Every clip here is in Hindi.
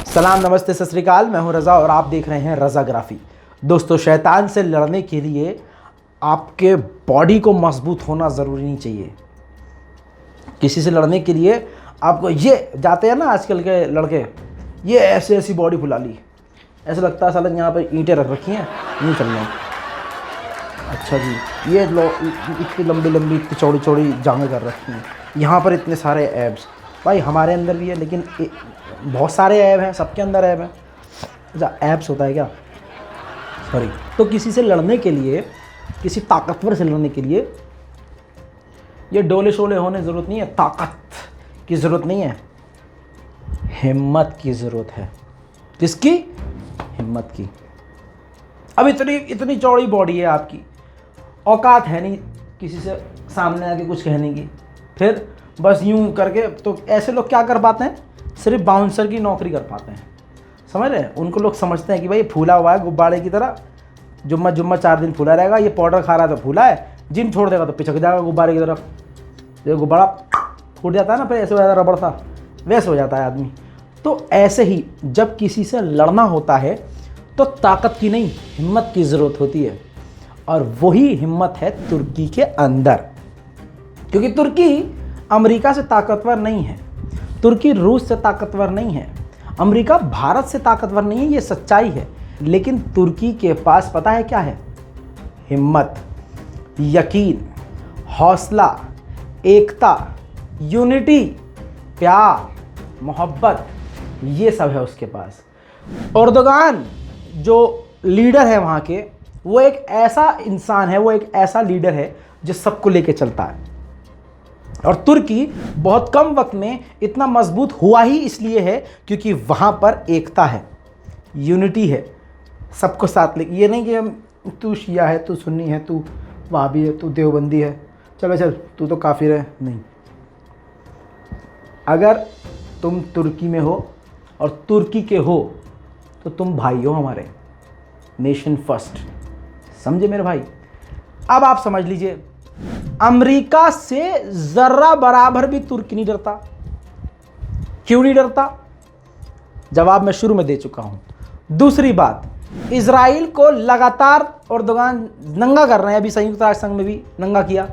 सलाम, नमस्ते, सत श्री अकाल। मैं हूं रज़ा और आप देख रहे हैं रज़ाग्राफी। दोस्तों, शैतान से लड़ने के लिए आपके बॉडी को मजबूत होना ज़रूरी नहीं चाहिए। किसी से लड़ने के लिए आपको ये जाते हैं ना आजकल के लड़के, ये ऐसे ऐसी बॉडी फुला ली, ऐसा लगता है साला यहाँ पर ईंटें रख रखी हैं, यूँ चल रहे हैं। अच्छा जी, ये इतनी लंबी लंबी इतनी चौड़ी चौड़ी जांघें कर रखी हैं, यहाँ पर इतने सारे एब्स। भाई हमारे अंदर भी है, लेकिन बहुत सारे ऐब हैं, सबके अंदर ऐब हैं। अच्छा, एब्स होता है क्या? सॉरी। तो किसी से लड़ने के लिए, किसी ताकतवर से लड़ने के लिए ये डोले शोले होने ज़रूरत नहीं है, ताकत की ज़रूरत नहीं है, हिम्मत की ज़रूरत है। किसकी? हिम्मत की। अब इतनी चौड़ी बॉडी है आपकी, औकात है नहीं किसी से सामने आके कुछ कहने की, फिर बस यूं करके। तो ऐसे लोग क्या कर पाते हैं? सिर्फ बाउंसर की नौकरी कर पाते हैं। समझ रहे हैं? उनको लोग समझते हैं कि भाई फूला हुआ है गुब्बारे की तरह, जुम्मा 4 दिन फूला रहेगा, ये पाउडर खा रहा है तो फूला है, जिम छोड़ देगा तो पिचक जाएगा गुब्बारे की तरफ। जो गुब्बारा फूट जाता है ना, फिर ऐसे हो जाता है, रबड़ सा वैसे हो जाता है आदमी। तो ऐसे ही जब किसी से लड़ना होता है तो ताकत की नहीं, हिम्मत की ज़रूरत होती है। और वही हिम्मत है तुर्की के अंदर, क्योंकि तुर्की अमेरिका से ताकतवर नहीं है, तुर्की रूस से ताकतवर नहीं है, अमेरिका भारत से ताकतवर नहीं है, ये सच्चाई है। लेकिन तुर्की के पास पता है क्या है? हिम्मत, यकीन, हौसला, एकता, यूनिटी, प्यार, मोहब्बत, ये सब है उसके पास। एर्दोगान जो लीडर है वहाँ के, वो एक ऐसा इंसान है, वो एक ऐसा लीडर है जो सबको लेके चलता है। और तुर्की बहुत कम वक्त में इतना मजबूत हुआ ही इसलिए है क्योंकि वहाँ पर एकता है, यूनिटी है, सबको साथ ले। ये नहीं कि हम तू शिया है, तू सुन्नी है, तू वहाबी है, तू देवबंदी है, चल तू तो काफिर है। नहीं, अगर तुम तुर्की में हो और तुर्की के हो तो तुम भाई हो हमारे, नेशन फर्स्ट। समझे मेरे भाई? अब आप समझ लीजिए, अमेरिका से जर्रा बराबर भी तुर्की नहीं डरता। क्यों नहीं डरता? जवाब मैं शुरू में दे चुका हूं। दूसरी बात, इजराइल को लगातार एर्दोगान नंगा कर रहे हैं, अभी संयुक्त राष्ट्र संघ में भी नंगा किया।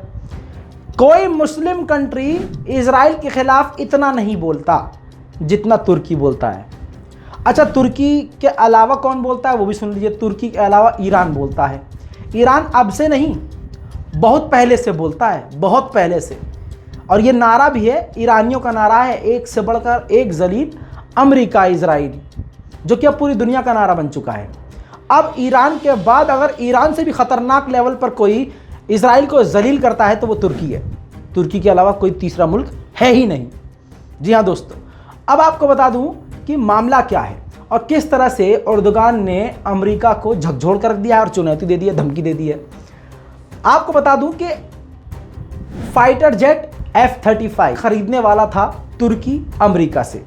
कोई मुस्लिम कंट्री इजराइल के खिलाफ इतना नहीं बोलता जितना तुर्की बोलता है। अच्छा, तुर्की के अलावा कौन बोलता है वो भी सुन लीजिए। तुर्की के अलावा ईरान बोलता है। ईरान अब से नहीं, बहुत पहले से बोलता है, बहुत पहले से। और ये नारा भी है, ईरानियों का नारा है, एक से बढ़कर एक जलील अमेरिका इजराइल, जो कि अब पूरी दुनिया का नारा बन चुका है। अब ईरान के बाद अगर ईरान से भी खतरनाक लेवल पर कोई इजराइल को जलील करता है तो वो तुर्की है। तुर्की के अलावा कोई तीसरा मुल्क है ही नहीं। जी हाँ दोस्तों, अब आपको बता दूं कि मामला क्या है और किस तरह से एर्दोगान ने अमेरिका को झकझोर कर रख दिया और चुनौती दे दी है, धमकी दे दी है। आपको बता दूं कि फाइटर जेट F-35 खरीदने वाला था तुर्की अमेरिका से।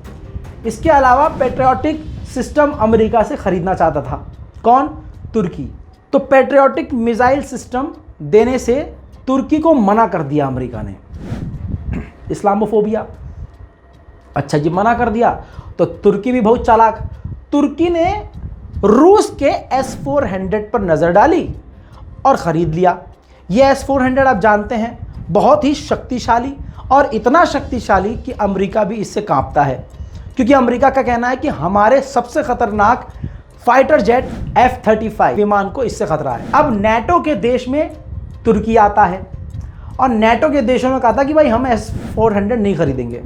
इसके अलावा पेट्रियोटिक सिस्टम अमेरिका से खरीदना चाहता था। कौन? तुर्की। तो पेट्रियोटिक मिसाइल सिस्टम देने से तुर्की को मना कर दिया अमेरिका ने। इस्लामोफोबिया। अच्छा जी, मना कर दिया तो तुर्की भी बहुत चालाक। तुर्की ने रूस के S-400 पर नजर डाली और खरीद लिया। ये S-400 आप जानते हैं, बहुत ही शक्तिशाली, और इतना शक्तिशाली कि अमेरिका भी इससे कांपता है, क्योंकि अमेरिका का कहना है कि हमारे सबसे खतरनाक फाइटर जेट F-35 विमान को इससे खतरा है। अब नेटो के देश में तुर्की आता है और नेटो के देशों में कहा था कि भाई हम S-400 नहीं खरीदेंगे।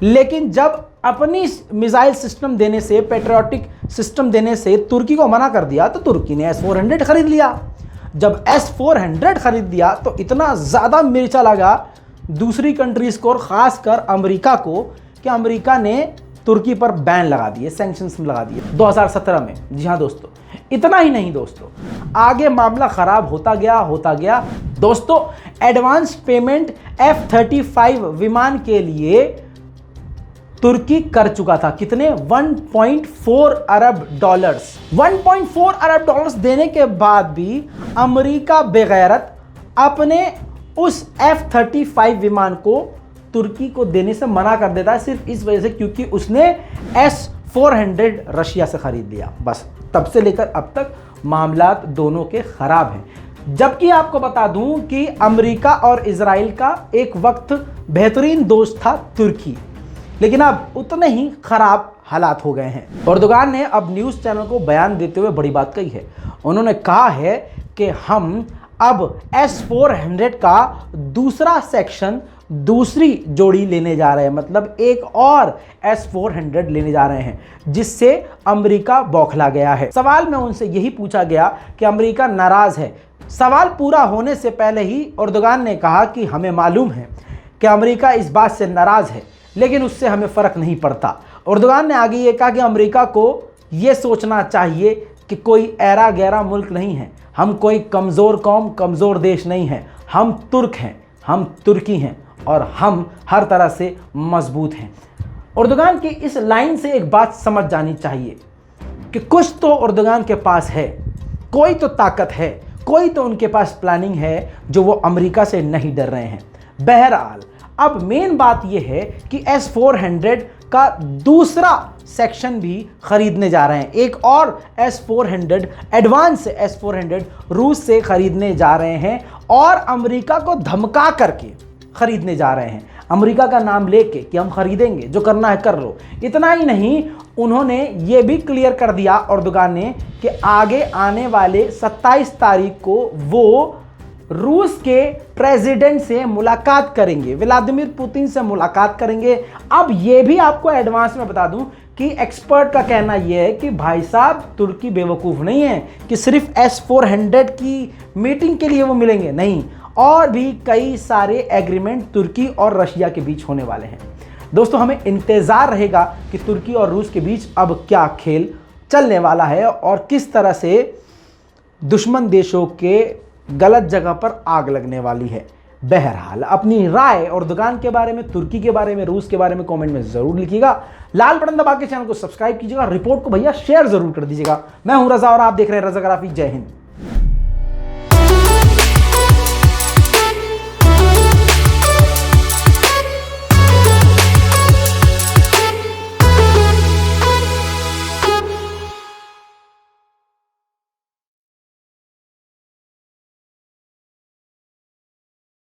लेकिन जब अपनी मिसाइल सिस्टम देने से, पेट्रियोटिक सिस्टम देने से तुर्की को मना कर दिया तो तुर्की ने S-400 खरीद लिया। जब S-400 खरीद दिया तो इतना ज़्यादा मिर्चा लगा दूसरी कंट्रीज़ को और ख़ासकर अमेरिका को कि अमेरिका ने तुर्की पर बैन लगा दिए, सैंक्शंस लगा दिए 2017 में। जी हाँ दोस्तों, इतना ही नहीं दोस्तों, आगे मामला ख़राब होता गया दोस्तों। एडवांस पेमेंट F-35 विमान के लिए तुर्की कर चुका था। कितने? 1.4 अरब डॉलर्स। 1.4 अरब डॉलर्स देने के बाद भी अमेरिका बेगैरत अपने उस F-35 विमान को तुर्की को देने से मना कर देता है, सिर्फ इस वजह से क्योंकि उसने 400 रशिया से खरीद लिया। बस तब से लेकर अब तक मामलात दोनों के खराब हैं। जबकि आपको बता दूं कि अमेरिका और इजराइल का एक वक्त बेहतरीन दोस्त था तुर्की, लेकिन अब उतने ही खराब हालात हो गए हैं। एर्दोगान ने अब न्यूज़ चैनल को बयान देते हुए बड़ी बात कही है। उन्होंने कहा है कि हम अब S-400 का दूसरा सेक्शन, दूसरी जोड़ी लेने जा रहे हैं, मतलब एक और S-400 लेने जा रहे हैं, जिससे अमेरिका बौखला गया है। सवाल में उनसे यही पूछा गया कि अमेरिका नाराज है। सवाल पूरा होने से पहले ही एर्दोगान ने कहा कि हमें मालूम है कि अमेरिका इस बात से नाराज है, लेकिन उससे हमें फ़र्क नहीं पड़ता। एर्दोगान ने आगे ये कहा कि अमेरिका को ये सोचना चाहिए कि कोई ऐरा गैरा मुल्क नहीं है, हम कोई कमज़ोर कौम, कमज़ोर देश नहीं है, हम तुर्क हैं, हम तुर्की हैं और हम हर तरह से मजबूत हैं। एर्दोगान की इस लाइन से एक बात समझ जानी चाहिए कि कुछ तो एर्दोगान के पास है, कोई तो ताकत है, कोई तो उनके पास प्लानिंग है जो वो अमेरिका से नहीं डर रहे हैं। बहरहाल अब मेन बात यह है कि S-400 का दूसरा सेक्शन भी खरीदने जा रहे हैं। एक और S-400 एडवांस S-400 रूस से खरीदने जा रहे हैं और अमेरिका को धमका करके खरीदने जा रहे हैं, अमेरिका का नाम लेके कि हम खरीदेंगे, जो करना है कर लो। इतना ही नहीं, उन्होंने ये भी क्लियर कर दिया एर्दोगान ने कि आगे आने वाले 27 तारीख को वो रूस के प्रेसिडेंट से मुलाकात करेंगे, व्लादिमीर पुतिन से मुलाकात करेंगे। अब ये भी आपको एडवांस में बता दूं कि एक्सपर्ट का कहना यह है कि भाई साहब तुर्की बेवकूफ़ नहीं है कि सिर्फ S-400 की मीटिंग के लिए वो मिलेंगे, नहीं, और भी कई सारे एग्रीमेंट तुर्की और रशिया के बीच होने वाले हैं। दोस्तों, हमें इंतज़ार रहेगा कि तुर्की और रूस के बीच अब क्या खेल चलने वाला है और किस तरह से दुश्मन देशों के गलत जगह पर आग लगने वाली है। बहरहाल अपनी राय एर्दोगान के बारे में, तुर्की के बारे में, रूस के बारे में कमेंट में ज़रूर लिखिएगा। लाल बटन दबा के चैनल को सब्सक्राइब कीजिएगा, रिपोर्ट को भैया शेयर ज़रूर कर दीजिएगा। मैं हूं रज़ा और आप देख रहे हैं रज़ा ग्राफी। जय हिंद।